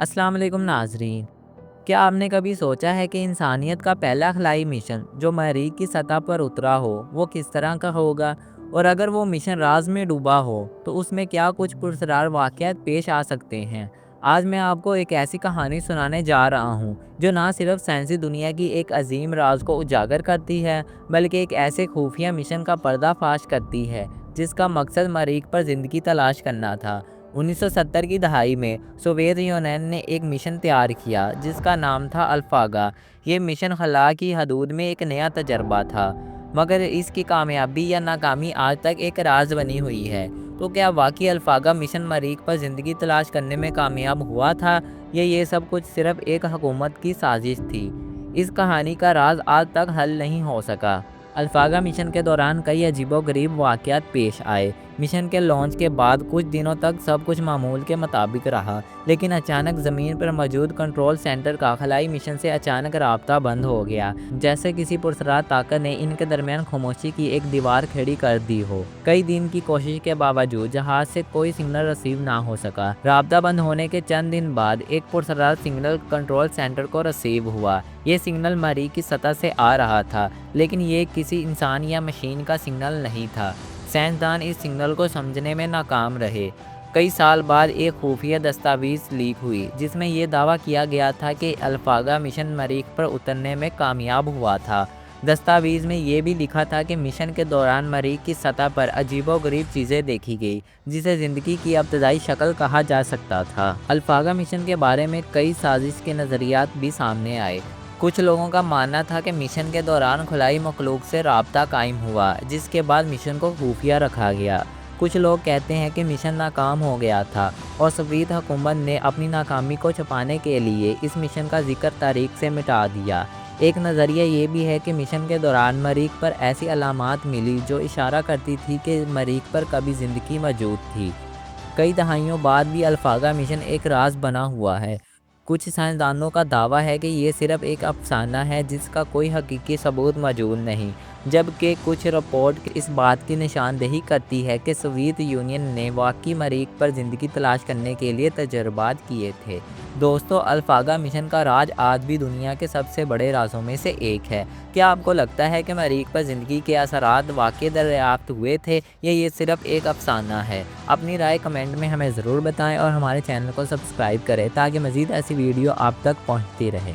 अस्सलाम वालेकुम नाजरीन। क्या आपने कभी सोचा है कि इंसानियत का पहला खलाई मिशन जो मरीख की सतह पर उतरा हो वो किस तरह का होगा, और अगर वो मिशन राज में डूबा हो तो उसमें क्या कुछ पुरस्कार वाक़यात पेश आ सकते हैं। आज मैं आपको एक ऐसी कहानी सुनाने जा रहा हूँ जो ना सिर्फ साइंसी दुनिया की एक अजीम राज को उजागर करती है, बल्कि एक ऐसे खुफिया मिशन का पर्दाफाश करती है जिसका मकसद मरीख पर ज़िंदगी तलाश करना था। 1970 की दहाई में सोवियत यूनियन ने एक मिशन तैयार किया जिसका नाम था अल्फागा। ये मिशन खला की हदूद में एक नया तजर्बा था, मगर इसकी कामयाबी या नाकामी आज तक एक राज बनी हुई है। तो क्या वाकई अल्फागा मिशन मरीख पर ज़िंदगी तलाश करने में कामयाब हुआ था, या ये सब कुछ सिर्फ एक हुकूमत की साजिश थी? इस कहानी का राज आज तक हल नहीं हो सका। अल्फागा मिशन के दौरान कई अजीबोगरीब वाक़यात पेश आए। मिशन के लॉन्च के बाद कुछ दिनों तक सब कुछ मामूल के मुताबिक रहा, लेकिन अचानक ज़मीन पर मौजूद कंट्रोल सेंटर का खलाई मिशन से अचानक राब्ता बंद हो गया, जैसे किसी पुरस्रार ताकत ने इनके दरमियान खामोशी की एक दीवार खड़ी कर दी हो। कई दिन की कोशिश के बावजूद जहाज़ से कोई सिग्नल रिसीव ना हो सका। राब्ता बंद होने के चंद दिन बाद एक पुरस्रार सिग्नल कंट्रोल सेंटर को रिसीव हुआ। ये सिग्नल मरीख की सतह से आ रहा था, लेकिन ये किसी इंसान या मशीन का सिग्नल नहीं था। साइंसदान इस सिग्नल को समझने में नाकाम रहे। कई साल बाद एक खुफिया दस्तावेज़ लीक हुई जिसमें यह दावा किया गया था कि अल्फागा मिशन मरीख पर उतरने में कामयाब हुआ था। दस्तावेज़ में यह भी लिखा था कि मिशन के दौरान मरीख की सतह पर अजीबोगरीब चीज़ें देखी गई, जिसे ज़िंदगी की इब्तदाई शक्ल कहा जा सकता था। अल्फागा मिशन के बारे में कई साजिश के नज़रियात भी सामने आए। कुछ लोगों का मानना था कि मिशन के दौरान खुलाई मखलूक से राब्ता कायम हुआ, जिसके बाद मिशन को खुफिया रखा गया। कुछ लोग कहते हैं कि मिशन नाकाम हो गया था और सोवियत हुकूमत ने अपनी नाकामी को छुपाने के लिए इस मिशन का जिक्र तारीख से मिटा दिया। एक नज़रिया ये भी है कि मिशन के दौरान मरीख पर ऐसी अलामात मिली जो इशारा करती थी कि मरीख पर कभी ज़िंदगी मौजूद थी। कई दहाइयों बाद भी अल्फागा मिशन एक राज बना हुआ है। कुछ साइंसदानों का दावा है कि ये सिर्फ एक अफसाना है जिसका कोई हकीकी सबूत मौजूद नहीं, जबकि कुछ रिपोर्ट इस बात की निशानदेही करती है कि सोवियत यूनियन ने वाकई मरीख पर ज़िंदगी तलाश करने के लिए तजर्बात किए थे। दोस्तों, अल्फागा मिशन का राज आज भी दुनिया के सबसे बड़े राजों में से एक है। क्या आपको लगता है कि मरीख पर ज़िंदगी के असरात वाकई दरियाफ्त हुए थे, या ये सिर्फ एक अफसाना है? अपनी राय कमेंट में हमें ज़रूर बताएं और हमारे चैनल को सब्सक्राइब करें ताकि मज़ीद ऐसी वीडियो आप तक पहुंचती रहे।